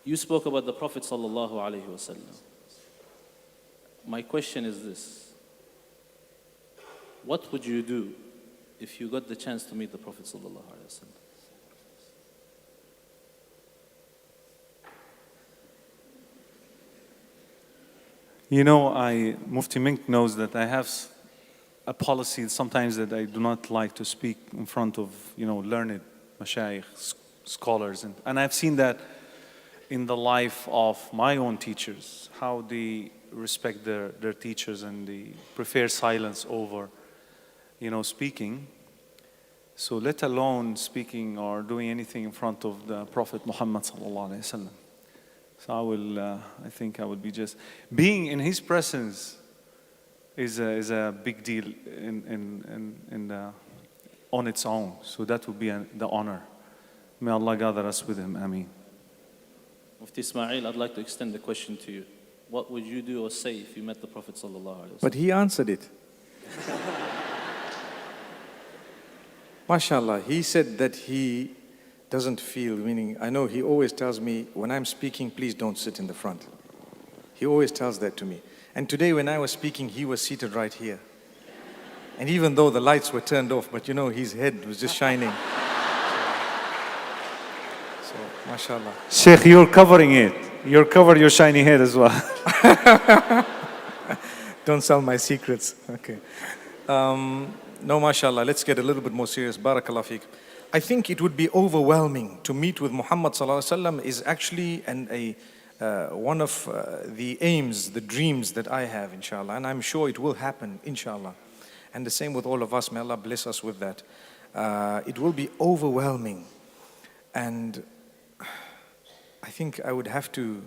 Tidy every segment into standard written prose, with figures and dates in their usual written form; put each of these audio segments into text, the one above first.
You spoke about the Prophet sallallahu alaihi wasallam. My question is this. What would you do if you got the chance to meet the Prophet sallallahu alaihi wasallam? You know, Mufti Menk knows that I have a policy sometimes that I do not like to speak in front of, learned mashayikh, scholars. And I've seen that in the life of my own teachers, how they respect their teachers and they prefer silence over, speaking. So let alone speaking or doing anything in front of the Prophet Muhammad sallallahu alaihi wasallam. So I think I would be just being in his presence is a big deal on its own. So that would be the honor. May Allah gather us with him. Ameen. Mufti Ismail, I'd like to extend the question to you. What would you do or say if you met the Prophet sallallahu alaihi wasallam? But he answered it. MashaAllah, he said that he doesn't feel, meaning, I know he always tells me, when I'm speaking, please don't sit in the front. He always tells that to me. And today when I was speaking, he was seated right here. And even though the lights were turned off, but his head was just shining. So, MashaAllah. Sheikh, you're covering it. You're covering your shiny head as well. Don't sell my secrets. Okay. No, MashaAllah, let's get a little bit more serious. Barakallah feek. I think it would be overwhelming to meet with Muhammad sallallahu alaihi wasallam is actually one of the aims, the dreams that I have, inshallah. And I'm sure it will happen, inshallah. And the same with all of us. May Allah bless us with that. It will be overwhelming. And I think I would have to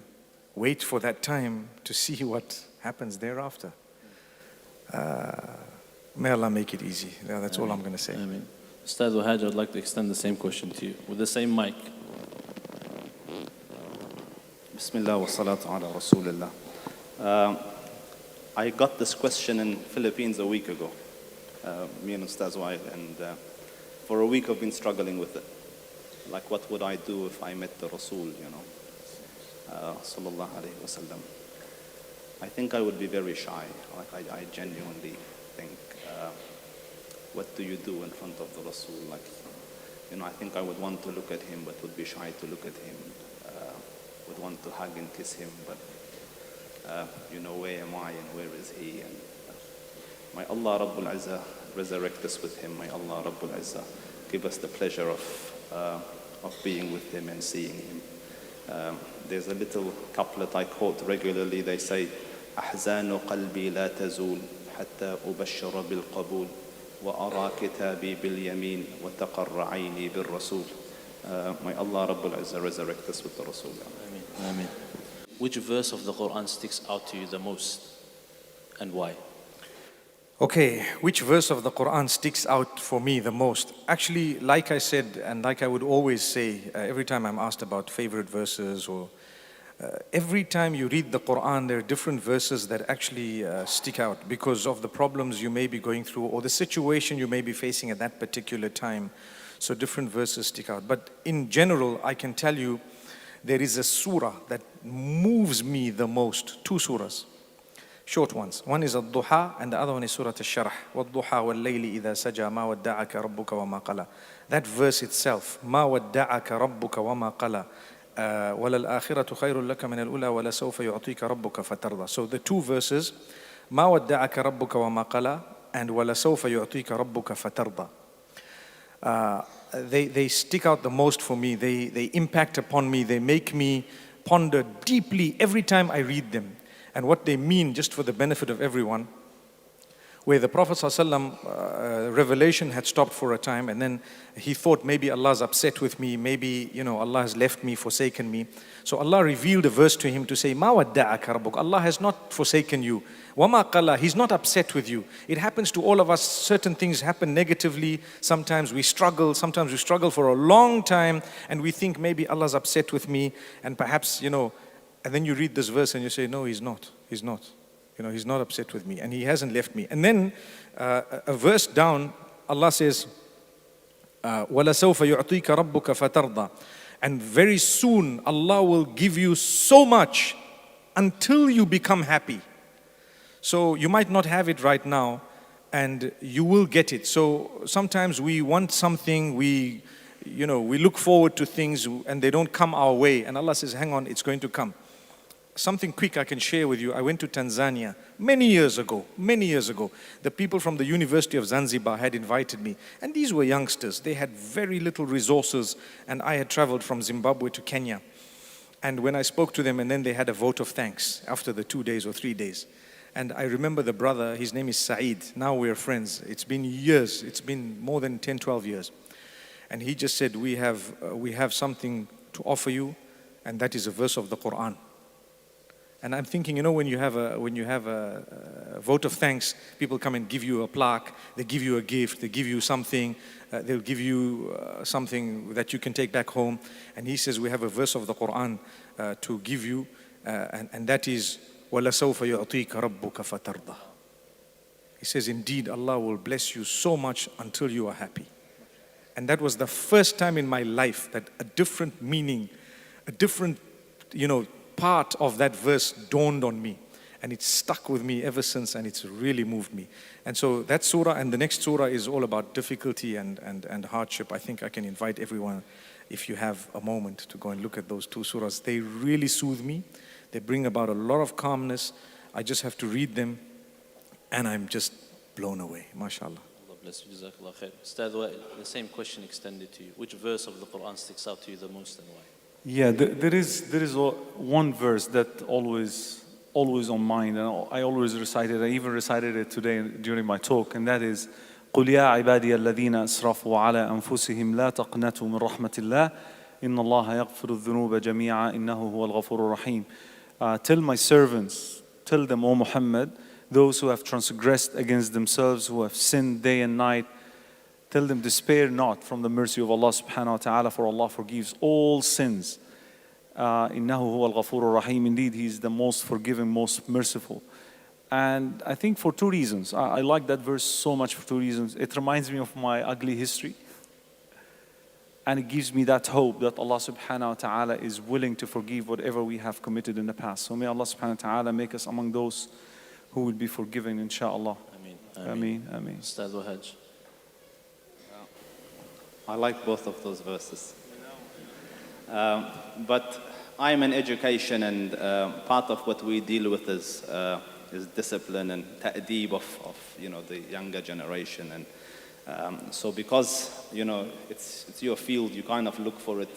wait for that time to see what happens thereafter. May Allah make it easy. Yeah, that's all I'm going to say. Ameen. Ustad Wahaj, I'd like to extend the same question to you with the same mic. Bismillah wa salatu ala Rasulullah. I got this question in Philippines a week ago, me and Ustaz Wael, and for a week I've been struggling with it. Like, what would I do if I met the Rasul, sallallahu alayhi wasallam. I think I would be very shy. Like, I genuinely think, what do you do in front of the Rasul? Like, I think I would want to look at him, but would be shy to look at him. Would want to hug and kiss him, but where am I and where is he? And may Allah Rabbul Izzah resurrect us with him. May Allah Rabbul Izzah give us the pleasure of being with him and seeing him. There's a little couplet I quote regularly. They say, أحزان قلبي لا تزول حتى أبشر بالقبول وأرى كتابي باليمين وتقر عيني بالرسول. May Allah Rabbul Izzah resurrect us with the Rasul. Ameen. Ameen. Which verse of the Qur'an sticks out to you the most and why? Okay, which verse of the Qur'an sticks out for me the most? Actually, like I said, and like I would always say, every time I'm asked about favorite verses, or every time you read the Qur'an, there are different verses that actually stick out because of the problems you may be going through or the situation you may be facing at that particular time. So different verses stick out. But in general, I can tell you, there is a surah that moves me the most. Two surahs, short ones. One is Al-Duha and the other one is Surah Al-Sharh. وَالضُّحَى وَاللَّيْلِ إِذَا سَجَى مَا وَدَّعَكَ رَبُّكَ وَمَا قَلَى. That verse itself, مَا وَدَّعَكَ رَبُّكَ وَمَا قَلَى وَلَلْآخِرَةُ خَيْرٌ لَكَ مِنَ الْأُولَى وَلَسَوْفَ يُعْطِيكَ رَبُّكَ فَتَرْضَى. So the two verses, مَا وَدَّعَكَ رَبُّكَ وَمَا قَلَى and وَلَسَوْفَ يُعْطِيكَ رَبُّكَ فَتَرْضَى. They stick out the most for me. They impact upon me. They make me ponder deeply every time I read them. And what they mean, just for the benefit of everyone, where the Prophet ﷺ, revelation had stopped for a time, and then he thought maybe Allah's upset with me, maybe Allah has left me, forsaken me. So Allah revealed a verse to him to say, مَا وَدَّعَكَ رَبُّكَ. Allah has not forsaken you. وَمَا قَلَى. He's not upset with you. It happens to all of us. Certain things happen negatively. Sometimes we struggle for a long time, and we think maybe Allah's upset with me, and perhaps, and then you read this verse and you say, no, He's not. He's not. He's not upset with me and He hasn't left me. And then a verse down, Allah says, وَلَسَوْفَ يُعْطِيكَ رَبُّكَ فَتَرْضَى. And very soon, Allah will give you so much until you become happy. So you might not have it right now, and you will get it. So sometimes we want something, we look forward to things and they don't come our way. And Allah says, hang on, it's going to come. Something quick I can share with you. I went to Tanzania many years ago. The people from the University of Zanzibar had invited me. And these were youngsters. They had very little resources. And I had traveled from Zimbabwe to Kenya. And when I spoke to them, and then they had a vote of thanks after the 2 days or 3 days. And I remember the brother, his name is Saeed. Now we're friends. It's been years. It's been more than 10, 12 years. And he just said, we have something to offer you, and that is a verse of the Qur'an. And I'm thinking, when you have a vote of thanks, people come and give you a plaque, they give you a gift, they give you something, they'll give you something that you can take back home. And he says, we have a verse of the Qur'an to give you, and that is, وَلَسَوْفَ يُعْطِيكَ رَبُّكَ فَتَرْضَى. He says, indeed, Allah will bless you so much until you are happy. And that was the first time in my life that a different meaning, a different, part of that verse dawned on me. And it's stuck with me ever since, and it's really moved me. And so that surah and the next surah is all about difficulty and hardship. I think I can invite everyone, if you have a moment, to go and look at those two surahs. They really soothe me. They bring about a lot of calmness. I just have to read them, and I'm just blown away. MashaAllah. Allah bless you. Jazakallah khair. Ustad Wael, the same question extended to you. Which verse of the Quran sticks out to you the most and why? Yeah, there is one verse that always on mind, and I always recite it. I even recited it today during my talk, and that is, قُلْ يَا عِبَادِيَ الَّذِينَ أَسْرَفُوا عَلَىٰ أَنفُسِهِمْ لَا تَقْنَطُوا مِنْ رَحْمَةِ اللَّهِ إِنَّ اللَّهَ يَغْفِرُ الذُّنُوبَ جَمِيعًا إِنَّهُ هُوَ الْغَفُورُ الرَّحِيمُ. Tell my servants, tell them, O Muhammad, those who have transgressed against themselves, who have sinned day and night, tell them, despair not from the mercy of Allah subhanahu wa ta'ala, for Allah forgives all sins. إِنَّهُ هُوَ الْغَفُورُ الرَّحِيمُ. Indeed, He is the most forgiving, most merciful. And I think for two reasons. I like that verse so much for two reasons. It reminds me of my ugly history. And it gives me that hope that Allah subhanahu wa ta'ala is willing to forgive whatever we have committed in the past. So may Allah subhanahu wa ta'ala make us among those who will be forgiven, inshaAllah. Ameen. Ameen. Ustad Wahaj. I like both of those verses. But I'm in education, and part of what we deal with is discipline and ta'deeb of the younger generation. And so because it's your field, you kind of look for it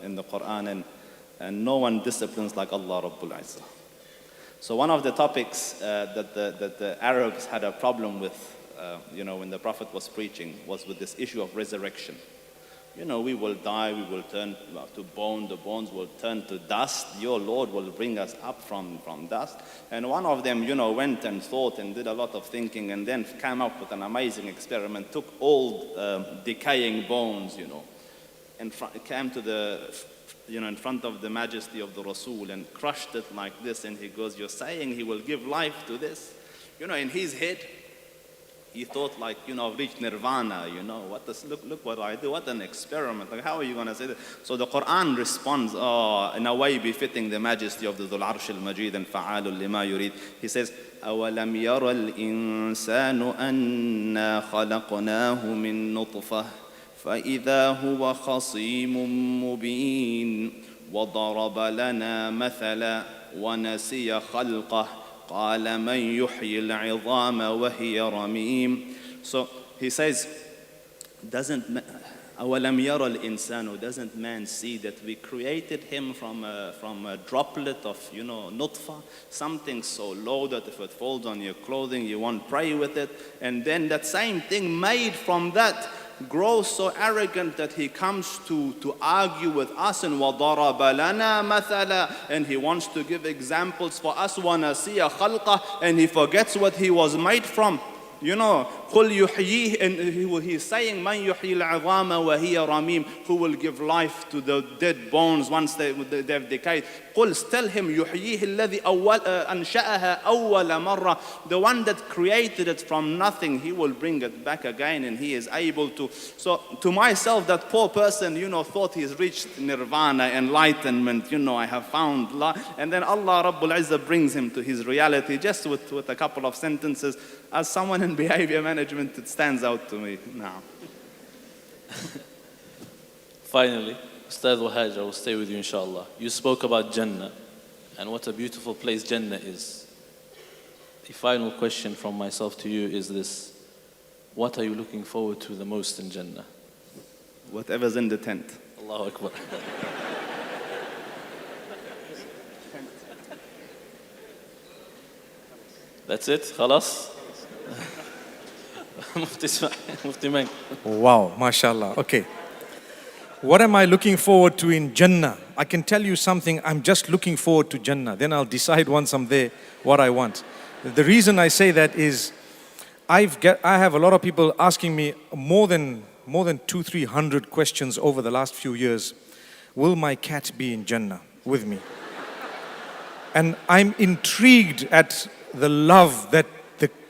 in the Quran, and no one disciplines like Allah Rabbul Izzah. So one of the topics that the Arabs had a problem with, when the Prophet was preaching, was with this issue of resurrection. We will die, we will turn to bone, the bones will turn to dust. Your Lord will bring us up from dust. And one of them, went and thought and did a lot of thinking, and then came up with an amazing experiment, took old decaying bones, and came to in front of the majesty of the Rasul and crushed it like this. And he goes, you're saying He will give life to this? In his head, he thought reached nirvana, look what I do, what an experiment. Like, how are you going to say that? So the Quran responds, in a way befitting the majesty of the Dhul Arsh al-Majid and Fa'alul lima yurid. He says, أَوَلَمْ يَرَ الْإِنسَانُ أَنَّا خَلَقْنَاهُ مِن نُطْفَةٍ فَإِذَا هُوَ خَصِيمٌ مُبِينٌ وَضَرَبَ لَنَا مَثَلًا وَنَسِيَ خَلْقَهُ قال من يحيي العظام وهي رميم. So he says, أولم يرى الإنسان, doesn't man see that we created him from a droplet of nutfa, something so low that if it falls on your clothing you won't pray with it, and then that same thing made from that grows so arrogant that he comes to argue with us, and وَضَرَبَ لَنَا مَثَلًا, and he wants to give examples for us, وَنَسِيَ خَلْقَهُ, and he forgets what he was made from. قل يحييه, and he's saying من يحيي العظام وهي رميم, who will give life to the dead bones once they've decayed. قل, tell him يحييه الذي أنشأها أول مرة, the one that created it from nothing, he will bring it back again and he is able to. So to myself, that poor person, thought he's reached nirvana, enlightenment, I have found life, and then Allah Rabbul Izzah brings him to his reality just with a couple of sentences. As someone in behavior management, it stands out to me now. Finally, Ustad Wahaj, I will stay with you inshallah. You spoke about Jannah and what a beautiful place Jannah is. The final question from myself to you is this: what are you looking forward to the most in Jannah? Whatever's in the tent. Allahu Akbar. That's it? Khalas? Mufti Menk. Wow, mashallah. Okay. What am I looking forward to in Jannah? I can tell you something, I'm just looking forward to Jannah. Then I'll decide once I'm there what I want. The reason I say that is I have a lot of people asking me more than 200-300 questions over the last few years. Will my cat be in Jannah with me? And I'm intrigued at the love that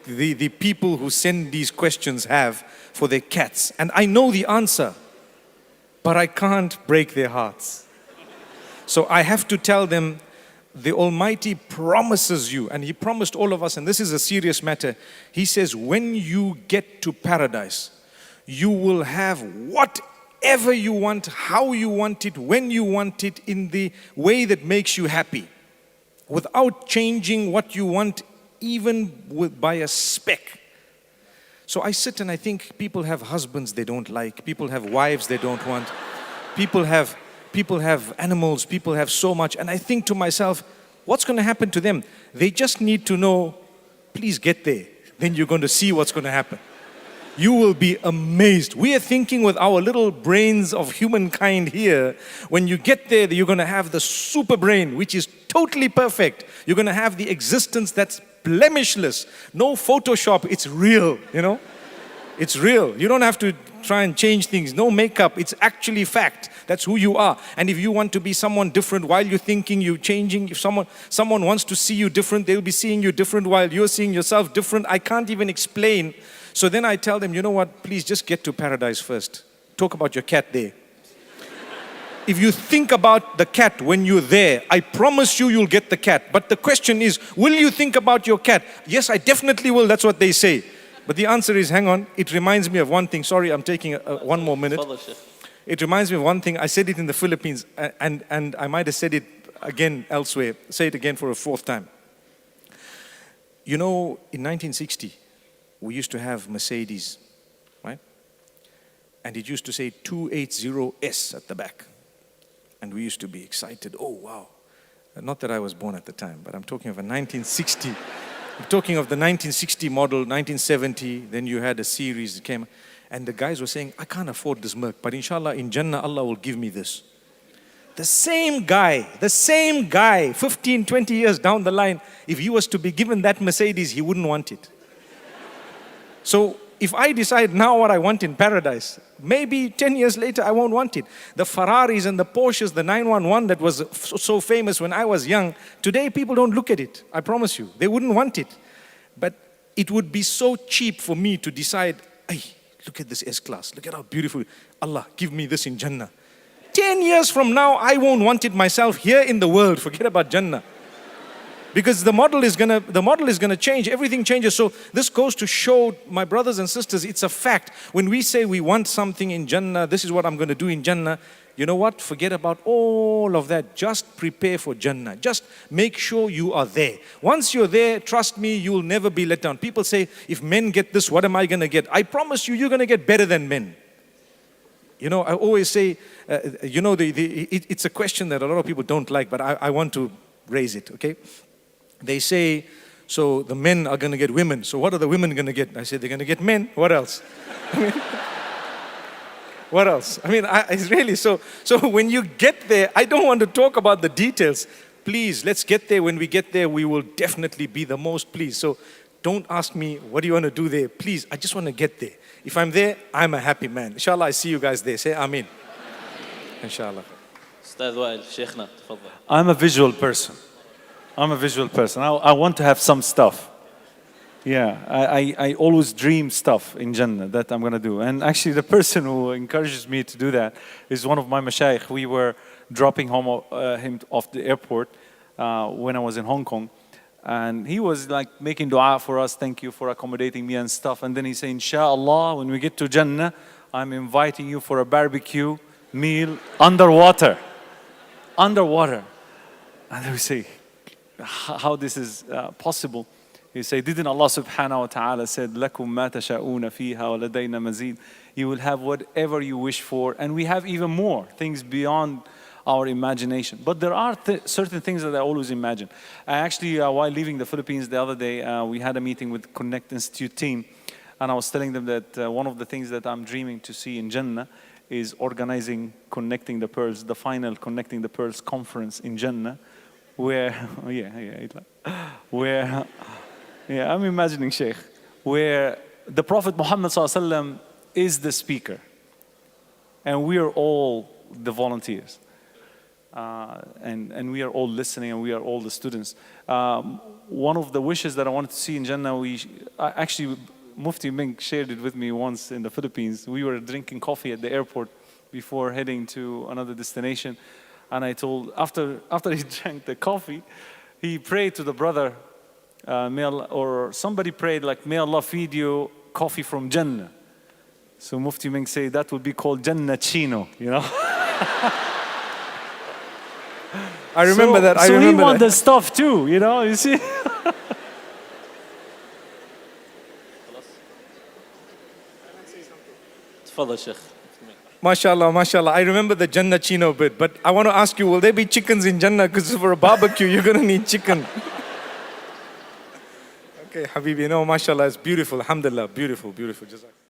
the people who send these questions have for their cats. And I know the answer, but I can't break their hearts. So I have to tell them, the Almighty promises you, and He promised all of us, and this is a serious matter. He says, when you get to paradise, you will have whatever you want, how you want it, when you want it, in the way that makes you happy, without changing what you want, even by a speck. So I sit and I think people have husbands they don't like, people have wives they don't want, people have animals, people have so much, and I think to myself, what's going to happen to them? They just need to know, please get there, then you're going to see what's going to happen. You will be amazed. We are thinking with our little brains of humankind here, when you get there, you're going to have the super brain, which is totally perfect. You're going to have the existence that's blemishless. No Photoshop, it's real, It's real. You don't have to try and change things. No makeup, it's actually fact. That's who you are. And if you want to be someone different while you're thinking, you're changing. If someone wants to see you different, they'll be seeing you different while you're seeing yourself different. I can't even explain. So then I tell them, you know what, please just get to paradise first. Talk about your cat there. If you think about the cat when you're there, I promise you'll get the cat. But the question is, will you think about your cat? Yes, I definitely will. That's what they say. But the answer is, hang on, it reminds me of one thing. Sorry, I'm taking one more minute. It reminds me of one thing. I said it in the Philippines, and I might have said it again elsewhere. Say it again for a fourth time. In 1960, we used to have Mercedes, right? And it used to say 280S at the back. And we used to be excited. Oh, wow. Not that I was born at the time, but I'm talking of a 1960. I'm talking of the 1960 model, 1970. Then you had a series that came. And the guys were saying, I can't afford this Merc, but inshallah, in Jannah, Allah will give me this. The same guy, 15, 20 years down the line, if he was to be given that Mercedes, he wouldn't want it. So if I decide now what I want in paradise, maybe 10 years later I won't want it. The Ferraris and the Porsches, the 911 that was so famous when I was young, today people don't look at it, I promise you. They wouldn't want it. But it would be so cheap for me to decide, hey, look at this S-Class, look at how beautiful. Allah, give me this in Jannah. 10 years from now, I won't want it myself here in the world. Forget about Jannah. Because the model is gonna change, everything changes. So this goes to show, my brothers and sisters, it's a fact. When we say we want something in Jannah, this is what I'm gonna do in Jannah, you know what? Forget about all of that. Just prepare for Jannah. Just make sure you are there. Once you're there, trust me, you will never be let down. People say, if men get this, what am I gonna get? I promise you, you're gonna get better than men. I always say, it's a question that a lot of people don't like, but I want to raise it, okay? They say, so the men are going to get women. So what are the women going to get? I say, they're going to get men. What else? What else? It's really so when you get there, I don't want to talk about the details. Please, let's get there. When we get there, we will definitely be the most pleased. So Don't ask me, what do you want to do there? Please, I just want to get there. If I'm there, I'm a happy man. Inshallah, I see you guys there. Say Ameen. Inshallah. أستاذ وائل شيخنا تفضل. I'm a visual person. I'm a visual person. I want to have some stuff. Yeah, I always dream stuff in Jannah that I'm going to do. And actually the person who encourages me to do that is one of my mashayikh. We were dropping him off the airport when I was in Hong Kong. And he was like making dua for us, thank you for accommodating me and stuff. And then he said, Inshallah, when we get to Jannah, I'm inviting you for a barbecue meal underwater. Underwater. And then we say, how this is possible? He said, didn't Allah subhanahu wa ta'ala said, لَكُمْ مَا تَشَاءُونَ فِيهَا وَلَدَيْنَا مَزِيدٌ. You will have whatever you wish for. And we have even more things beyond our imagination. But there are certain things that I always imagine. I actually, while leaving the Philippines the other day, we had a meeting with Connect Institute team. And I was telling them that one of the things that I'm dreaming to see in Jannah is organizing Connecting the Pearls, the final Connecting the Pearls conference in Jannah, where, where, I'm imagining, Sheikh, where the Prophet Muhammad ﷺ is the speaker, and we are all the volunteers, and we are all listening, and we are all the students. One of the wishes that I wanted to see in Jannah, actually, Mufti Menk shared it with me once in the Philippines. We were drinking coffee at the airport before heading to another destination. And I told, after he drank the coffee, he prayed to the brother, or somebody prayed like, may Allah feed you coffee from Jannah. So Mufti Menk said that would be called Jannah Chino, you know. I remember that. So he wanted the stuff too, you know, you see. تفضل شيخ. MashaAllah, MashaAllah. I remember the Jannah Chino bit, but I want to ask you, will there be chickens in Jannah? Because for a barbecue, you're going to need chicken. Okay, Habibi, no, MashaAllah, it's beautiful. Alhamdulillah, beautiful, beautiful. Jazak.